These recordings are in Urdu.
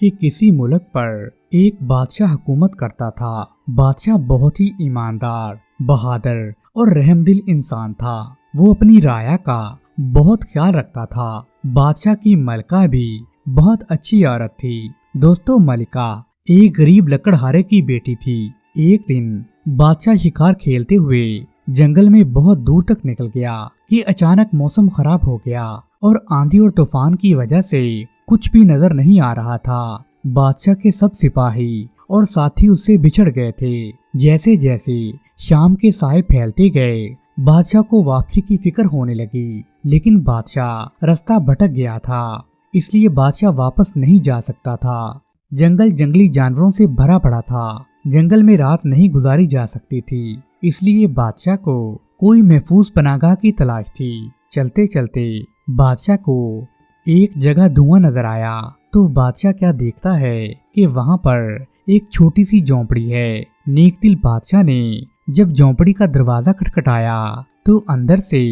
کہ کسی ملک پر ایک بادشاہ حکومت کرتا تھا۔ بادشاہ بہت ہی ایماندار، بہادر اور رحم دل انسان تھا۔ وہ اپنی رعایا کا بہت خیال رکھتا تھا۔ بادشاہ کی ملکہ بھی بہت اچھی عورت تھی۔ دوستوں ملکہ ایک غریب لکڑہارے کی بیٹی تھی۔ ایک دن بادشاہ شکار کھیلتے ہوئے جنگل میں بہت دور تک نکل گیا کہ اچانک موسم خراب ہو گیا اور آندھی اور طوفان کی وجہ سے کچھ بھی نظر نہیں آ رہا تھا۔ بادشاہ کے سب سپاہی اور ساتھی اس سے بچھڑ گئے تھے۔ جیسے جیسے شام کے سائے پھیلتے گئے بادشاہ کو واپسی کی فکر ہونے لگی، لیکن بادشاہ رستہ بھٹک گیا تھا، اس لیے بادشاہ واپس نہیں جا سکتا تھا۔ جنگل جنگلی جانوروں سے بھرا پڑا تھا۔ جنگل میں رات نہیں گزاری جا سکتی تھی، اس لیے بادشاہ کو کوئی محفوظ پناہگاہ کی تلاش تھی۔ چلتے چلتے بادشاہ کو ایک جگہ دھواں نظر آیا تو بادشاہ کیا دیکھتا ہے کہ وہاں پر ایک چھوٹی سی جھونپڑی ہے۔ نیک دل بادشاہ نے جب جھونپڑی کا دروازہ کھٹکھٹایا تو اندر سے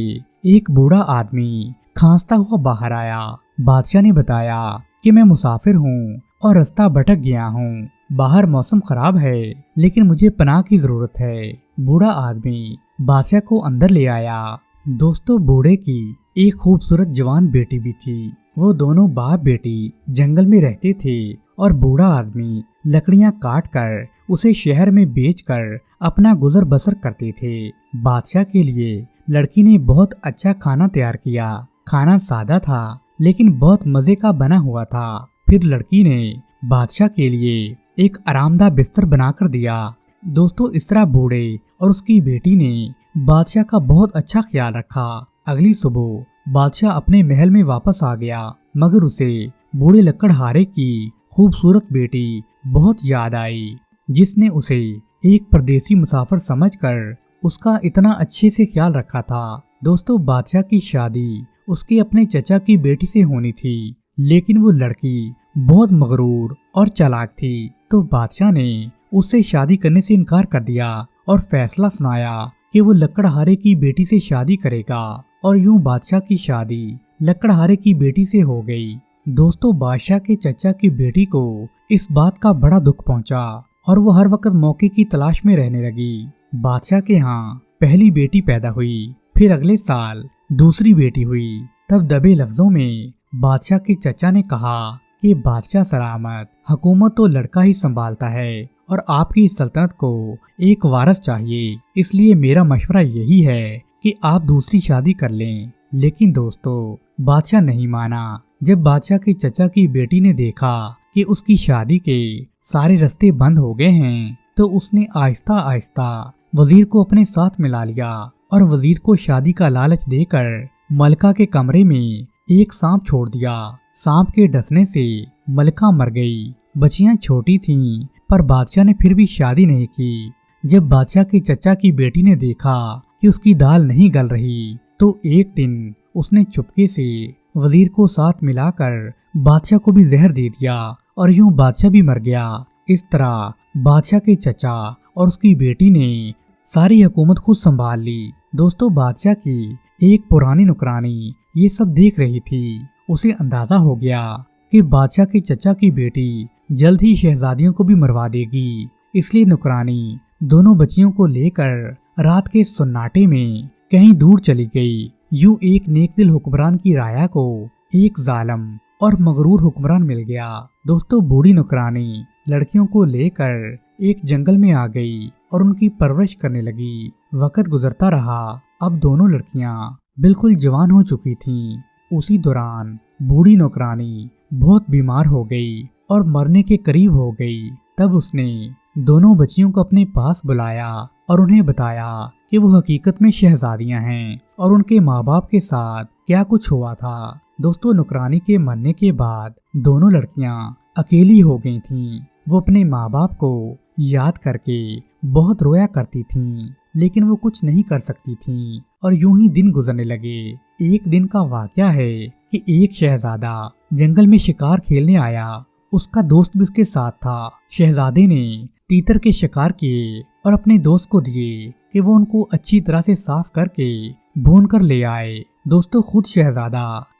ایک بوڑھا آدمی کھانستا ہوا باہر آیا۔ بادشاہ نے بتایا کہ میں مسافر ہوں اور رستہ بھٹک گیا ہوں۔ باہر موسم خراب ہے لیکن مجھے پناہ کی ضرورت ہے۔ بوڑھا آدمی بادشاہ کو اندر لے آیا۔ دوستو بوڑھے کی ایک خوبصورت جوان بیٹی بھی تھی۔ وہ دونوں باپ بیٹی جنگل میں رہتے تھے اور بوڑھا آدمی لکڑیاں کاٹ کر اسے شہر میں بیچ کر اپنا گزر بسر کرتے تھے۔ بادشاہ کے لیے لڑکی نے بہت اچھا کھانا تیار کیا۔ کھانا سادہ تھا لیکن بہت مزے کا بنا ہوا تھا۔ پھر لڑکی نے بادشاہ کے لیے ایک آرام دہ بستر بنا کر دیا۔ دوستو اس طرح بوڑھے اور اس کی بیٹی نے بادشاہ کا بہت اچھا خیال رکھا۔ اگلی صبح بادشاہ اپنے محل میں واپس آ گیا، مگر اسے بوڑھے لکڑہارے کی خوبصورت بیٹی بہت یاد آئی، جس نے اسے ایک پردیسی مسافر سمجھ کر اس کا اتنا اچھے سے خیال رکھا تھا۔ دوستو بادشاہ کی شادی اس کے اپنے چچا کی بیٹی سے ہونی تھی، لیکن وہ لڑکی بہت مغرور اور چالاک تھی، تو بادشاہ نے اس سے شادی کرنے سے انکار کر دیا اور فیصلہ سنایا کہ وہ لکڑہارے کی بیٹی سے شادی کرے گا، اور یوں بادشاہ کی شادی لکڑہارے کی بیٹی سے ہو گئی۔ دوستو بادشاہ کے چچا کی بیٹی کو اس بات کا بڑا دکھ پہنچا اور وہ ہر وقت موقع کی تلاش میں رہنے لگی۔ بادشاہ کے ہاں پہلی بیٹی پیدا ہوئی، پھر اگلے سال دوسری بیٹی ہوئی۔ تب دبے لفظوں میں بادشاہ کے چچا نے کہا کہ بادشاہ سلامت، حکومت تو لڑکا ہی سنبھالتا ہے اور آپ کی سلطنت کو ایک وارث چاہیے، اس لیے میرا مشورہ یہی ہے کہ آپ دوسری شادی کر لیں۔ لیکن دوستو بادشاہ نہیں مانا۔ جب بادشاہ کے چچا کی بیٹی نے دیکھا کہ اس کی شادی کے سارے راستے بند ہو گئے ہیں تو اس نے آہستہ آہستہ وزیر کو اپنے ساتھ ملا لیا اور وزیر کو شادی کا لالچ دے کر ملکہ کے کمرے میں ایک سانپ چھوڑ دیا۔ سانپ کے ڈسنے سے ملکہ مر گئی۔ بچیاں چھوٹی تھیں پر بادشاہ نے پھر بھی شادی نہیں کی۔ جب بادشاہ کے چچا کی بیٹی نے دیکھا کہ اس کی دال نہیں گل رہی تو ایک دن اس نے چپکے سے وزیر کو ساتھ ملا کر بادشاہ کو بھی زہر دے دیا اور یوں بادشاہ بھی مر گیا۔ اس طرح بادشاہ کے چچا اور اس کی بیٹی نے ساری حکومت خود سنبھال لی۔ دوستو بادشاہ کی ایک پرانی نوکرانی یہ سب دیکھ رہی تھی۔ اسے اندازہ ہو گیا کہ بادشاہ کے چچا کی بیٹی جلد ہی شہزادیوں کو بھی مروا دے گی، اس لیے نوکرانی دونوں بچیوں کو لے کر رات کے سناٹے میں کہیں دور چلی گئی۔ یوں ایک نیک دل حکمران کی رعایا کو ایک ظالم اور مغرور حکمران مل گیا۔ دوستو بوڑھی نوکرانی لڑکیوں کو لے کر ایک جنگل میں آ گئی اور ان کی پرورش کرنے لگی۔ وقت گزرتا رہا، اب دونوں لڑکیاں بالکل جوان ہو چکی تھیں۔ اسی دوران بوڑھی نوکرانی بہت بیمار ہو گئی اور مرنے کے قریب ہو گئی۔ تب اس نے دونوں بچیوں کو اپنے پاس بلایا اور انہیں بتایا کہ وہ حقیقت میں شہزادیاں ہیں اور ان کے ماں باپ کے ساتھ کیا کچھ ہوا تھا۔ دوستو نوکرانی کے مرنے کے بعد دونوں لڑکیاں اکیلی ہو گئی تھیں۔ وہ اپنے ماں باپ کو یاد کر کے بہت رویا کرتی تھیں، لیکن وہ کچھ نہیں کر سکتی تھیں اور یوں ہی دن گزرنے لگے۔ ایک دن کا واقعہ ہے کہ ایک شہزادہ جنگل میں شکار کھیلنے آیا۔ اس کا دوست بھی اس کے ساتھ تھا۔ شہزادے نے تیتر کے شکار کیے اور اپنے دوست کو دیے کہ وہ ان کو اچھی طرح سے صاف کر کے بھون کر لے آئے۔ دوستو خود شہزادہ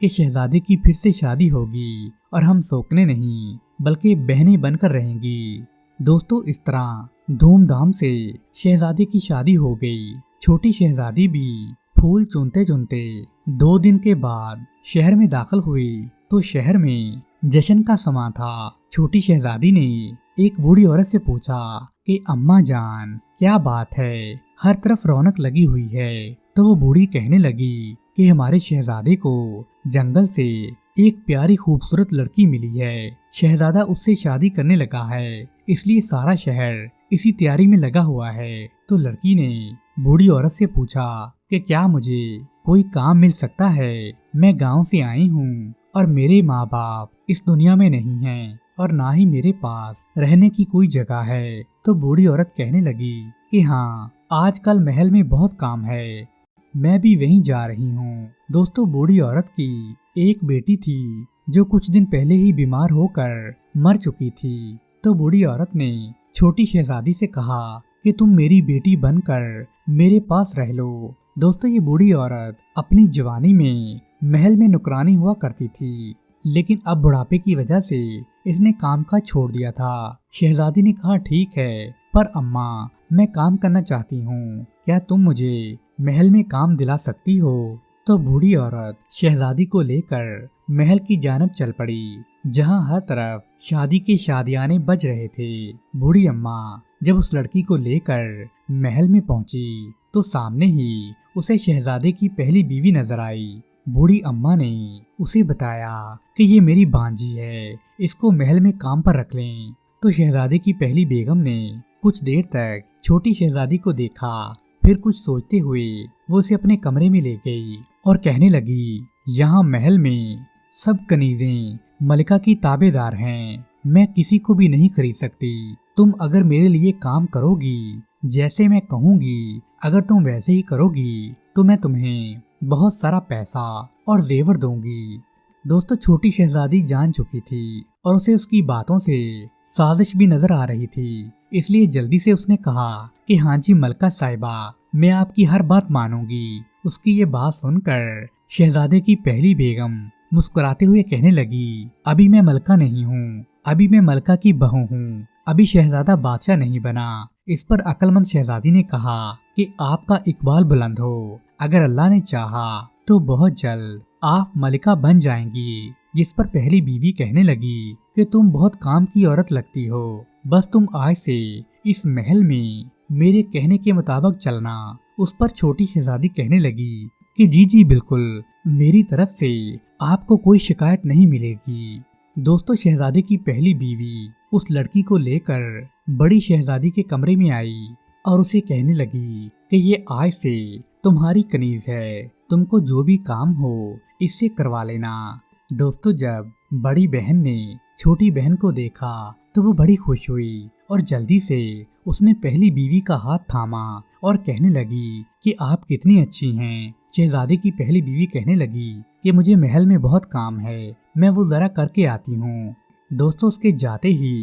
کہ شہزادے کی پھر سے شادی ہوگی اور ہم سوکنے نہیں بلکہ بہنیں بن کر رہیں گی۔ دوستو اس طرح دھوم دھام سے شہزادے کی شادی ہو گئی۔ چھوٹی شہزادی بھی پھول چنتے چنتے 2 دن کے بعد شہر میں داخل ہوئی تو شہر میں جشن کا سماں تھا۔ چھوٹی شہزادی نے ایک بوڑھی عورت سے پوچھا کہ اماں جان کیا بات ہے، ہر طرف رونق لگی ہوئی ہے۔ تو وہ بوڑھی کہنے لگی کہ ہمارے شہزادے کو جنگل سے ایک پیاری خوبصورت لڑکی ملی ہے، شہزادہ اس سے شادی کرنے لگا ہے، اس لیے سارا شہر اسی تیاری میں لگا ہوا ہے۔ تو لڑکی نے بوڑھی عورت سے پوچھا کہ کیا مجھے کوئی کام مل سکتا ہے، میں گاؤں سے آئی ہوں اور میرے ماں باپ اس دنیا میں نہیں ہیں اور نہ ہی میرے پاس رہنے کی کوئی جگہ ہے۔ تو بوڑھی عورت کہنے لگی کہ ہاں آج کل محل میں بہت کام ہے، میں بھی وہیں جا رہی ہوں۔ دوستو بوڑھی عورت کی ایک بیٹی تھی جو کچھ دن پہلے ہی بیمار ہو کر مر چکی تھی۔ تو بوڑھی عورت نے چھوٹی شہزادی سے کہا کہ تم میری بیٹی بن کر میرے پاس رہ لو۔ دوستو یہ بوڑھی عورت اپنی جوانی میں محل میں نوکرانی ہوا کرتی تھی، لیکن اب بڑھاپے کی وجہ سے اس نے کام کا چھوڑ دیا تھا۔ شہزادی نے کہا ٹھیک ہے پر اماں میں کام کرنا چاہتی ہوں، کیا تم مجھے محل میں کام دلا سکتی ہو؟ تو بوڑھی عورت شہزادی کو لے کر محل کی جانب چل پڑی جہاں ہر طرف شادی کے شادیانے بج رہے تھے۔ بوڑھی اماں جب اس لڑکی کو لے کر محل میں پہنچی تو سامنے ہی اسے شہزادے کی پہلی بیوی نظر آئی۔ بوڑھی اماں نے اسے بتایا کہ یہ میری بانجی ہے، اس کو محل میں کام پر رکھ لیں۔ تو شہزادے کی پہلی بیگم نے کچھ دیر تک چھوٹی شہزادی کو دیکھا، پھر کچھ سوچتے ہوئے وہ اسے اپنے کمرے میں لے گئی اور کہنے لگی یہاں محل میں سب کنیزیں ملکہ کی تابع دار ہیں، میں کسی کو بھی نہیں خرید سکتی، تم اگر میرے لیے کام کرو گی جیسے میں کہوں گی، اگر تم ویسے ہی کرو گی تو میں تمہیں بہت سارا پیسہ اور زیور دوں گی۔ دوستو چھوٹی شہزادی جان چکی تھی اور اسے اس کی باتوں سے سازش بھی نظر آ رہی تھی، اس لیے جلدی سے اس نے کہا کہ ہاں جی ملکہ صاحبہ میں آپ کی ہر بات مانوں گی۔ اس کی یہ بات سن کر شہزادے کی پہلی بیگم مسکراتے ہوئے کہنے لگی ابھی میں ملکہ نہیں ہوں، ابھی میں ملکہ کی بہو ہوں، ابھی شہزادہ بادشاہ نہیں بنا۔ اس پر عقل مند شہزادی نے کہا کہ آپ کا اقبال بلند ہو، اگر اللہ نے چاہا تو بہت جلد آپ ملکہ بن جائیں گی۔ جس پر پہلی بیوی کہنے لگی کہ تم بہت کام کی عورت لگتی ہو، بس تم آج سے اس محل میں میرے کہنے کے مطابق چلنا۔ اس پر چھوٹی شہزادی کہنے لگی کہ جی بالکل، میری طرف سے آپ کو کوئی شکایت نہیں ملے گی۔ دوستو شہزادے کی پہلی بیوی اس لڑکی کو لے کر بڑی شہزادی کے کمرے میں آئی اور اسے کہنے لگی کہ یہ آج سے تمہاری کنیز ہے، تم کو جو بھی کام ہو اس سے کروا لینا۔ دوستو جب بڑی بہن نے چھوٹی بہن کو دیکھا تو وہ بڑی خوش ہوئی اور جلدی سے اس نے پہلی بیوی کا ہاتھ تھاما اور کہنے لگی کہ آپ کتنی اچھی ہیں۔ شہزادے کی پہلی بیوی کہنے لگی کہ مجھے محل میں بہت کام ہے، میں وہ ذرا کر کے آتی ہوں۔ دوستو اس کے جاتے ہی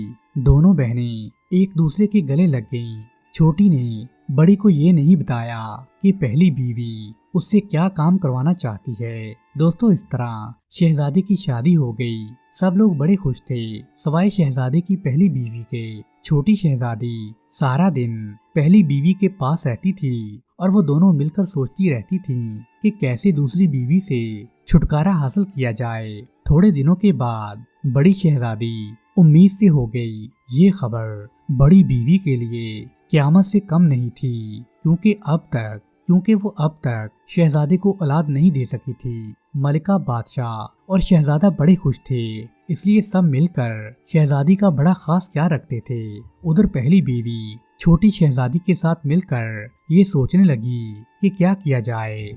دونوں بہنیں ایک دوسرے کے گلے لگ گئیں۔ چھوٹی نے بڑی کو یہ نہیں بتایا کہ پہلی بیوی اس سے کیا کام کروانا چاہتی ہے۔ دوستو اس طرح شہزادے کی شادی ہو گئی، سب لوگ بڑے خوش تھے سوائے شہزادے کی پہلی بیوی کے۔ چھوٹی شہزادی سارا دن پہلی بیوی کے پاس رہتی تھی اور وہ دونوں مل کر سوچتی رہتی تھیں کہ کیسے دوسری بیوی سے چھٹکارا حاصل کیا جائے۔ تھوڑے دنوں کے بعد بڑی شہزادی امید سے ہو گئی۔ یہ خبر بڑی بیوی کے لیے قیامت سے کم نہیں تھی، کیونکہ وہ اب تک شہزادے کو اولاد نہیں دے سکی تھی۔ ملکہ بادشاہ اور شہزادہ بڑے خوش تھے، اس لیے سب مل کر شہزادی کا بڑا خاص خیال رکھتے تھے۔ ادھر پہلی بیوی چھوٹی شہزادی کے ساتھ مل کر یہ سوچنے لگی کہ کیا کیا جائے۔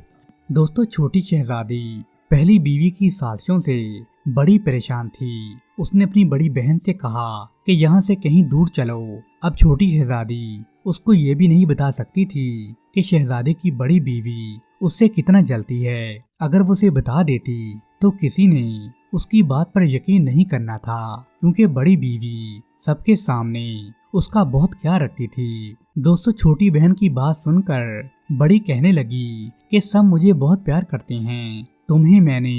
دوستو چھوٹی شہزادی پہلی بیوی کی سازشوں سے بڑی پریشان تھی۔ اس نے اپنی بڑی بہن سے کہا کہ یہاں سے کہیں دور چلو۔ اب چھوٹی شہزادی اس کو یہ بھی نہیں بتا سکتی تھی کہ شہزادے کی بڑی بیوی اس سے کتنا جلتی ہے۔ اگر وہ اسے بتا دیتی تو کسی نے اس کی بات پر یقین نہیں کرنا تھا، کیونکہ بڑی بیوی سب کے سامنے اس کا بہت خیال رکھتی تھی۔ دوستو چھوٹی بہن کی بات سن کر بڑی کہنے لگی کہ سب مجھے بہت پیار کرتے ہیں، تمہیں میں نے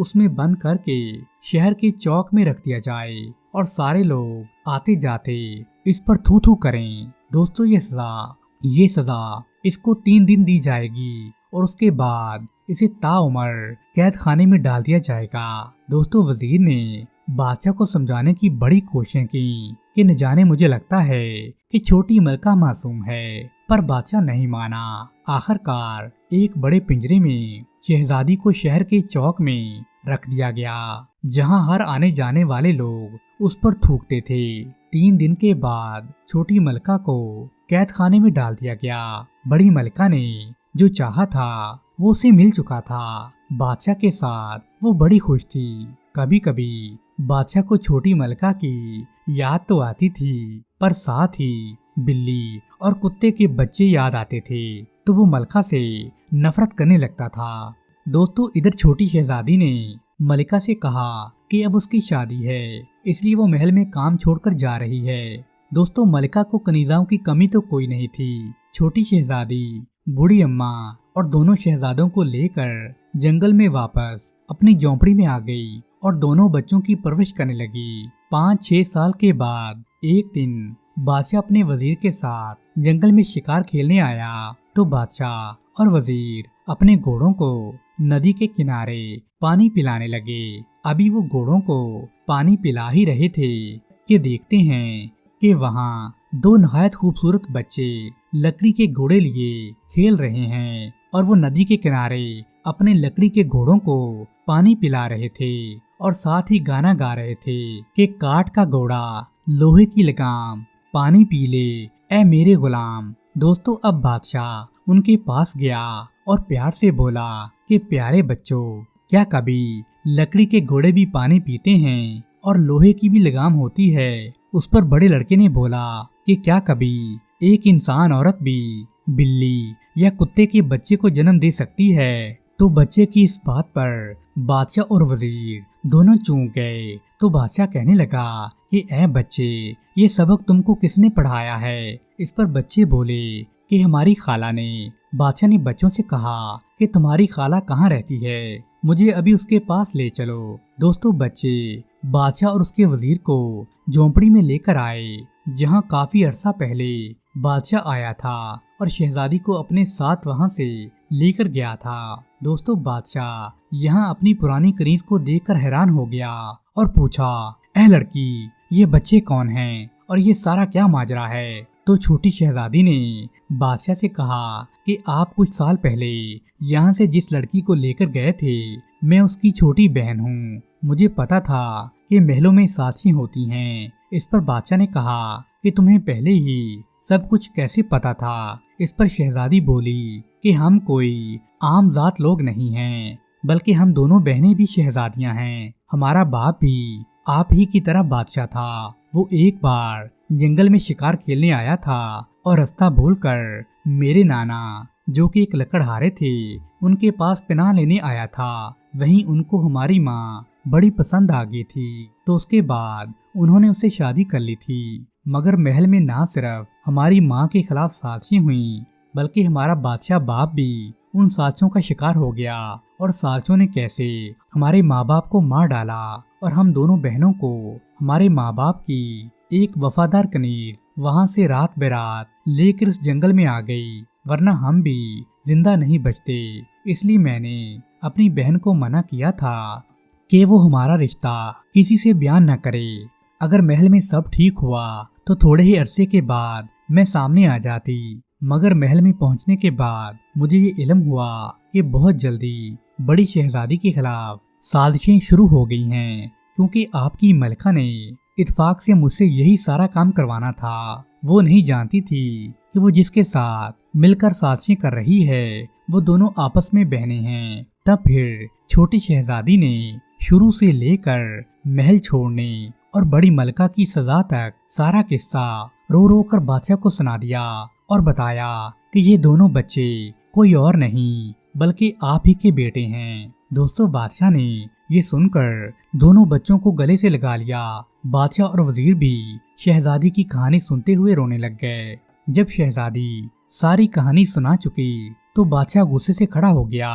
اس میں بند کر کے شہر کے چوک میں رکھ دیا جائے اور سارے لوگ آتے جاتے اس پر تھو تھو کریں۔ دوستو یہ سزا اس کو 3 دن دی جائے گی اور اس کے بعد اسے تاعمر قید خانے میں ڈال دیا جائے گا۔ دوستو وزیر نے بادشاہ کو سمجھانے کی بڑی کوششیں کی کہ نہ جانے مجھے لگتا ہے کہ چھوٹی ملکہ معصوم ہے، پر بادشاہ نہیں مانا۔ آخر کار ایک بڑے پنجرے میں شہزادی کو شہر کے چوک میں رکھ دیا گیا، جہاں ہر آنے جانے والے لوگ اس پر تھوکتے تھے۔ 3 دن کے بعد چھوٹی ملکہ کو قید خانے میں ڈال دیا گیا۔ بڑی ملکہ نے جو چاہا تھا وہ اسے مل چکا تھا۔ بادشاہ کے ساتھ وہ بڑی خوش تھی۔ کبھی کبھی بادشاہ کو چھوٹی ملکہ کی یاد تو آتی تھی، پر ساتھ ہی بلی اور کتے کے بچے یاد آتے تھے تو وہ ملکہ سے نفرت کرنے لگتا تھا۔ دوستو ادھر چھوٹی شہزادی نے ملکہ سے کہا کہ اب اس کی شادی ہے، اس لیے وہ محل میں کام چھوڑ کر جا رہی ہے۔ دوستو ملکہ کو کنیزاؤں کی کمی تو کوئی نہیں تھی۔ چھوٹی شہزادی بوڑھی اماں اور دونوں شہزادوں کو لے کر جنگل میں واپس اپنی جھونپڑی میں آ گئی اور دونوں بچوں کی پرورش کرنے لگی۔ 5-6 سال کے بعد ایک دن بادشاہ اپنے وزیر کے ساتھ جنگل میں شکار کھیلنے آیا تو بادشاہ اور وزیر اپنے گھوڑوں کو ندی کے کنارے پانی پلانے لگے۔ ابھی وہ گھوڑوں کو پانی پلا ہی رہے تھے کہ دیکھتے ہیں کہ وہاں 2 نہایت خوبصورت بچے لکڑی کے گھوڑے لیے کھیل رہے ہیں اور وہ ندی کے کنارے اپنے لکڑی کے گھوڑوں کو پانی پلا رہے تھے اور ساتھ ہی گانا گا رہے تھے کہ کاٹ کا گھوڑا لوہے کی لگام پانی پی لے اے میرے غلام۔ دوستو اب بادشاہ ان کے پاس گیا اور پیار سے بولا کہ پیارے بچوں، کیا کبھی لکڑی کے گھوڑے بھی پانی پیتے ہیں اور لوہے کی بھی لگام ہوتی ہے؟ اس پر بڑے لڑکے نے بولا کہ کیا کبھی ایک انسان عورت بھی بلی یا کتے کے بچے کو جنم دے سکتی ہے؟ تو بچے کی اس بات پر بادشاہ اور وزیر دونوں چونک گئے۔ تو بادشاہ کہنے لگا کہ اے بچے، یہ سبق تم کو کس نے پڑھایا ہے؟ اس پر بچے بولے کہ ہماری خالہ نے۔ بادشاہ نے بچوں سے کہا کہ تمہاری خالہ کہاں رہتی ہے، مجھے ابھی اس کے پاس لے چلو۔ دوستو بچے بادشاہ اور اس کے وزیر کو جھونپڑی میں لے کر آئے، جہاں کافی عرصہ پہلے بادشاہ آیا تھا اور شہزادی کو اپنے ساتھ وہاں سے لے کر گیا تھا۔ دوستو بادشاہ یہاں اپنی پرانی کنیز کو دیکھ کر حیران ہو گیا اور پوچھا، اے لڑکی، یہ بچے کون ہیں اور یہ سارا کیا ماجرا ہے؟ تو چھوٹی شہزادی نے بادشاہ سے کہا کہ آپ کچھ سال پہلے یہاں سے جس لڑکی کو لے کر گئے تھے، میں اس کی چھوٹی بہن ہوں۔ مجھے پتا تھا کہ محلوں میں سازشیں ہوتی ہیں۔ اس پر بادشاہ نے کہا کہ تمہیں پہلے ہی سب کچھ کیسے پتا تھا؟ اس پر شہزادی بولی کہ ہم کوئی عام ذات لوگ نہیں ہیں، بلکہ ہم دونوں بہنیں بھی شہزادیاں ہیں۔ ہمارا باپ بھی آپ ہی کی طرح بادشاہ تھا۔ وہ ایک بار جنگل میں شکار کھیلنے آیا تھا اور راستہ بھول کر میرے نانا، جو کہ ایک لکڑہارے تھے، ان کے پاس پناہ لینے آیا تھا۔ وہیں ان کو ہماری ماں بڑی پسند آ گئی تھی، تو اس کے بعد انہوں نے اسے شادی کر لی تھی۔ مگر محل میں نہ صرف ہماری ماں کے خلاف سازشیں ہوئیں، بلکہ ہمارا بادشاہ باپ بھی ان سازشوں کا شکار ہو گیا، اور سازشوں نے کیسے ہمارے ماں باپ کو مار ڈالا اور ہم دونوں بہنوں کو ہمارے ماں باپ کی ایک وفادار کنیز وہاں سے رات برات لے کر اس جنگل میں آ گئی، ورنہ ہم بھی زندہ نہیں بچتے۔ اس لیے میں نے اپنی بہن کو منع کیا تھا کہ وہ ہمارا رشتہ کسی سے بیان نہ کرے۔ اگر محل میں سب ٹھیک ہوا تو تھوڑے ہی عرصے کے بعد میں سامنے آ جاتی، مگر محل میں پہنچنے کے بعد مجھے یہ علم ہوا کہ بہت جلدی بڑی شہزادی کے خلاف سازشیں شروع ہو گئی ہیں، کیونکہ آپ کی ملکہ نے اتفاق سے مجھ سے یہی سارا کام کروانا تھا۔ وہ نہیں جانتی تھی کہ وہ جس کے ساتھ مل کر سازشیں کر رہی ہے وہ دونوں آپس میں بہنیں ہیں۔ تب پھر چھوٹی شہزادی نے شروع سے لے کر محل چھوڑنے اور بڑی ملکہ کی سزا تک سارا قصہ رو رو کر بادشاہ کو سنا دیا اور بتایا کہ یہ دونوں بچے کوئی اور نہیں بلکہ آپ ہی کے بیٹے ہیں۔ دوستو بادشاہ نے یہ سن کر دونوں بچوں کو گلے سے لگا لیا۔ بادشاہ اور وزیر بھی شہزادی کی کہانی سنتے ہوئے رونے لگ گئے۔ جب شہزادی ساری کہانی سنا چکی تو بادشاہ غصے سے کھڑا ہو گیا